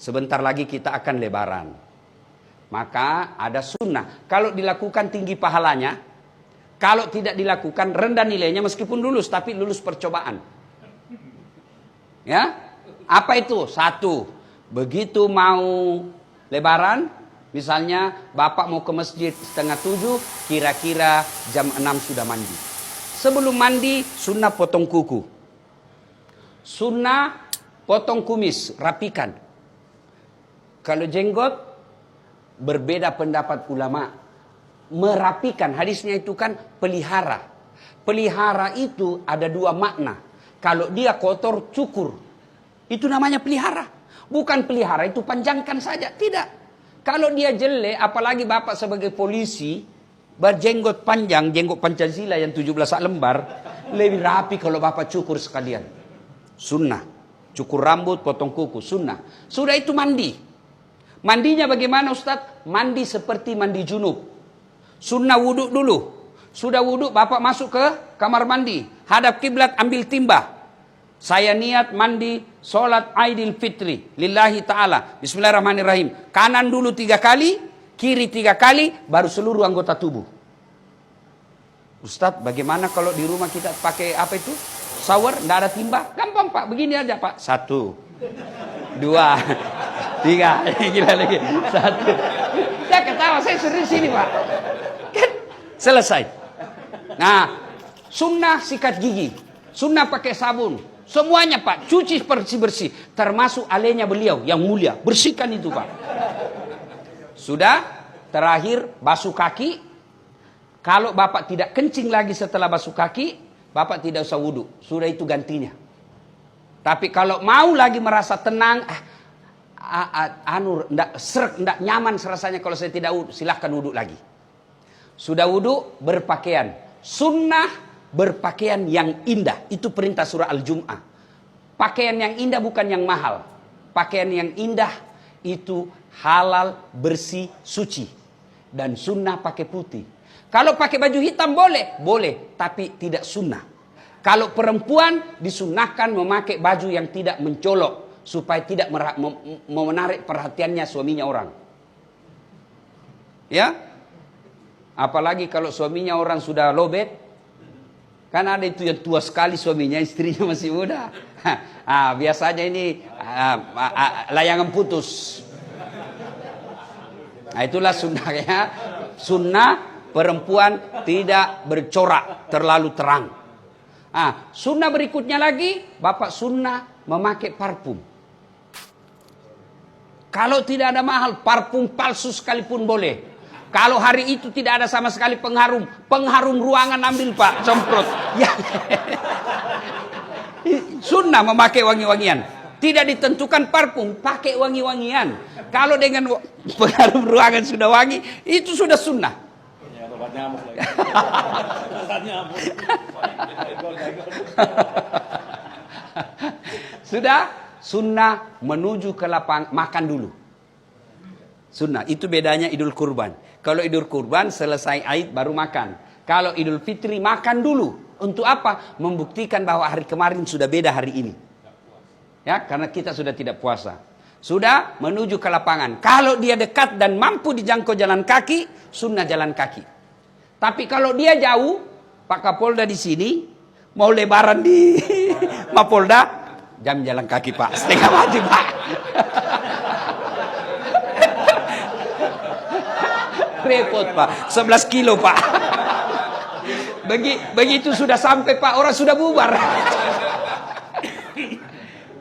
Sebentar lagi kita akan lebaran. Maka ada sunnah. Kalau dilakukan tinggi pahalanya. Kalau tidak dilakukan rendah nilainya meskipun lulus. Tapi lulus percobaan. Ya, apa itu? Satu, begitu mau lebaran. Misalnya bapak mau ke masjid 6:30. Kira-kira jam 6 sudah mandi. Sebelum mandi sunnah potong kuku. Sunnah potong kumis, rapikan. Kalau jenggot, berbeda pendapat ulama. Merapikan, hadisnya itu kan pelihara. Pelihara itu ada dua makna. Kalau dia kotor, cukur. Itu namanya pelihara. Bukan pelihara itu panjangkan saja, tidak. Kalau dia jelek, apalagi bapak sebagai polisi, berjenggot panjang, jenggot Pancasila yang 17 lembar, lebih rapi kalau bapak cukur sekalian. Sunnah. Cukur rambut, potong kuku, sunnah. Sudah itu mandi. Mandinya bagaimana Ustadz? Mandi seperti mandi junub. Sunnah wudhu dulu. Sudah wudhu, bapak masuk ke kamar mandi. Hadap kiblat, ambil timba. Saya niat mandi sholat Aidil Fitri. Lillahi ta'ala. Bismillahirrahmanirrahim. Kanan dulu 3 kali, kiri 3 kali, baru seluruh anggota tubuh. Ustadz, bagaimana kalau di rumah kita pakai apa itu? Shower, tidak ada timba? Gampang Pak, begini aja Pak. 1, 2, 3, gila lagi. 1. Saya ketawa, saya serius sini Pak. Kan selesai. Nah, sunnah sikat gigi, sunnah pakai sabun, semuanya Pak, cuci bersih-bersih, termasuk alenya beliau yang mulia, bersihkan itu Pak. Sudah, terakhir basuh kaki. Kalau bapak tidak kencing lagi setelah basuh kaki, bapak tidak usah wudhu, sudah itu gantinya. Tapi kalau mau lagi merasa tenang, ndak nyaman rasanya kalau saya tidak wudhu, silahkan wudhu lagi. Sudah wudhu, berpakaian. Sunnah berpakaian yang indah. Itu perintah surah Al-Jum'ah. Pakaian yang indah bukan yang mahal. Pakaian yang indah itu halal, bersih, suci. Dan sunnah pakai putih. Kalau pakai baju hitam boleh? Boleh, tapi tidak sunnah. Kalau perempuan disunnahkan memakai baju yang tidak mencolok. Supaya tidak menarik perhatiannya suaminya orang. Ya? Apalagi kalau suaminya orang sudah lobet. Kan ada itu yang tua sekali suaminya, istrinya masih muda. Biasanya ini layangan putus. Nah itulah sunnahnya. Sunnah perempuan tidak bercorak terlalu terang. Sunnah berikutnya lagi, bapak sunnah memakai parfum. Kalau tidak ada mahal, parfum palsu sekalipun boleh. Kalau hari itu tidak ada sama sekali pengharum, pengharum ruangan ambil Pak, semprot. Ya. Sunnah memakai wangi-wangian. Tidak ditentukan parfum, pakai wangi-wangian. Kalau dengan pengharum ruangan sudah wangi, itu sudah sunnah. Obat nyamuk lagi. Obat nyamuk. Sudah, sunnah menuju ke lapang makan dulu. Sunnah, itu bedanya Idul Kurban. Kalau Idul Kurban selesai Aid baru makan. Kalau Idul Fitri makan dulu. Untuk apa? Membuktikan bahwa hari kemarin sudah beda hari ini. Ya, karena kita sudah tidak puasa. Sudah menuju ke lapangan. Kalau dia dekat dan mampu dijangkau jalan kaki, sunnah jalan kaki. Tapi kalau dia jauh, Pak Kapolda di sini, mau lebaran di Mapolda, jam jalan kaki Pak, setengah mati Pak. Repot Pak, 11 kilo Pak. Begitu sudah sampai Pak, orang sudah bubar.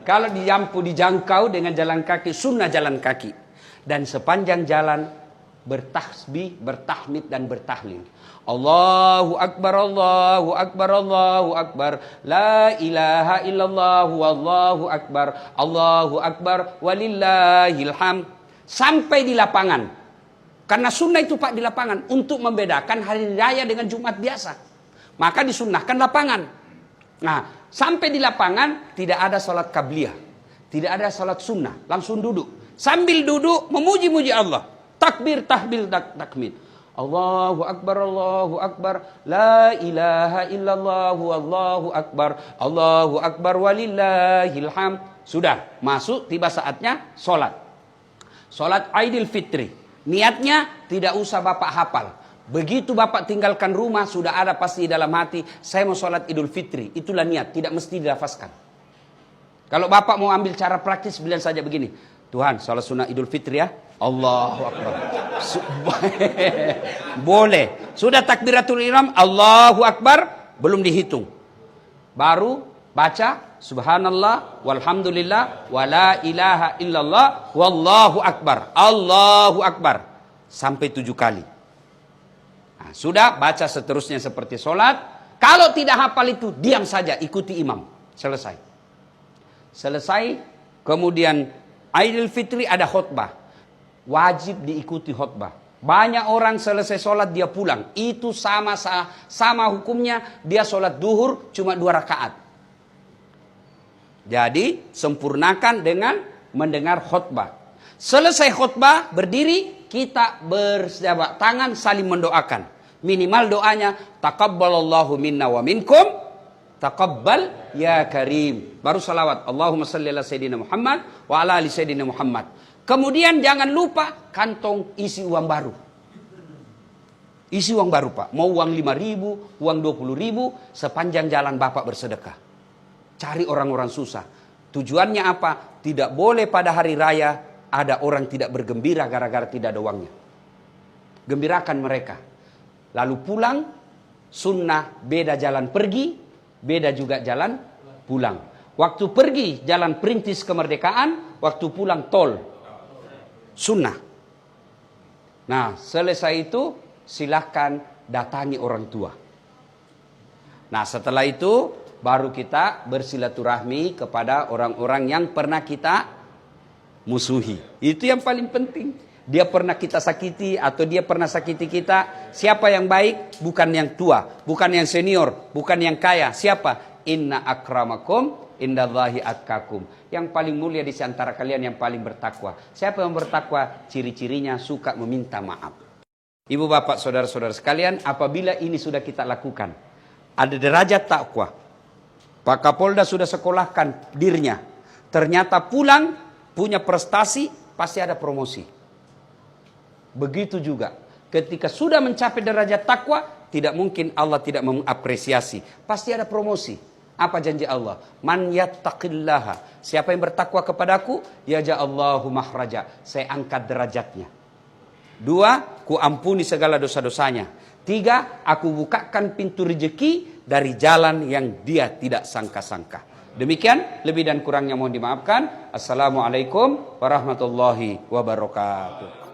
Kalau dijangkau dengan jalan kaki, sunnah jalan kaki. Dan sepanjang jalan bertasbih, bertahmid dan bertahlil. Allahu Akbar, Allahu Akbar, Allahu Akbar. La ilaha illallah, wallahu Akbar. Allahu Akbar, walillahil hamd. Sampai di lapangan. Karena sunnah itu Pak di lapangan. Untuk membedakan hari raya dengan Jumat biasa. Maka disunnahkan lapangan. Nah, sampai di lapangan tidak ada salat qabliyah. Tidak ada salat sunnah. Langsung duduk. Sambil duduk memuji-muji Allah. Takbir, tahbil, takmid. Allahu Akbar, Allahu Akbar. La ilaha illallah, wallahu Akbar. Allahu Akbar, walillahil hamd. Sudah, masuk tiba saatnya sholat. Sholat Idul Fitri. Niatnya tidak usah Bapak hafal. Begitu Bapak tinggalkan rumah, sudah ada pasti dalam hati, saya mau sholat Idul Fitri. Itulah niat, tidak mesti dilafazkan. Kalau Bapak mau ambil cara praktis, bilang saja begini. Tuhan, sholat sunnah Idul Fitri ya. Allahu Akbar. Boleh. Sudah takbiratul ihram, Allahu Akbar, belum dihitung. Baru baca subhanallah walhamdulillah wala ilaha illallah wallahu akbar. Allahu Akbar. Sampai 7 kali. Nah, sudah baca seterusnya seperti sholat. Kalau tidak hafal itu, diam saja, ikuti imam. Selesai. Kemudian Idul Fitri ada khutbah. Wajib diikuti khutbah. Banyak orang selesai sholat dia pulang. Itu sama hukumnya dia sholat duhur cuma 2 rakaat. Jadi sempurnakan dengan mendengar khutbah. Selesai khutbah berdiri, kita berjabat tangan saling mendoakan. Minimal doanya taqabbalallahu minna wa minkum taqabbal ya karim. Baru salawat Allahumma salli ala sayyidina Muhammad wa ala ali sayyidina Muhammad. Kemudian jangan lupa kantong isi uang baru. Isi uang baru Pak. Mau uang 5.000, uang 20.000, sepanjang jalan Bapak bersedekah. Cari orang-orang susah. Tujuannya apa? Tidak boleh pada hari raya ada orang tidak bergembira gara-gara tidak ada uangnya. Gembirakan mereka. Lalu pulang, sunnah beda jalan pergi, beda juga jalan pulang. Waktu pergi jalan perintis kemerdekaan, waktu pulang tol. Sunnah. Nah, selesai itu silahkan datangi orang tua. Nah, setelah itu baru kita bersilaturahmi kepada orang-orang yang pernah kita musuhi. Itu yang paling penting. Dia pernah kita sakiti atau dia pernah sakiti kita. Siapa yang baik? Bukan yang tua, bukan yang senior, bukan yang kaya. Siapa? Inna akramakum indallahi atqakum. Yang paling mulia di antara kalian yang paling bertakwa. Siapa yang bertakwa? Ciri-cirinya suka meminta maaf. Ibu bapak saudara-saudara sekalian, apabila ini sudah kita lakukan, ada derajat takwa. Pak Kapolda sudah sekolahkan dirinya. Ternyata pulang punya prestasi, pasti ada promosi. Begitu juga ketika sudah mencapai derajat takwa, tidak mungkin Allah tidak mengapresiasi. Pasti ada promosi. Apa janji Allah? Man yattaqillaha. Siapa yang bertakwa kepadaku, yaj'allahu makhraja. Saya angkat derajatnya. 2, ku ampuni segala dosa-dosanya. 3, aku bukakan pintu rezeki dari jalan yang dia tidak sangka-sangka. Demikian, lebih dan kurangnya mohon dimaafkan. Assalamualaikum warahmatullahi wabarakatuh.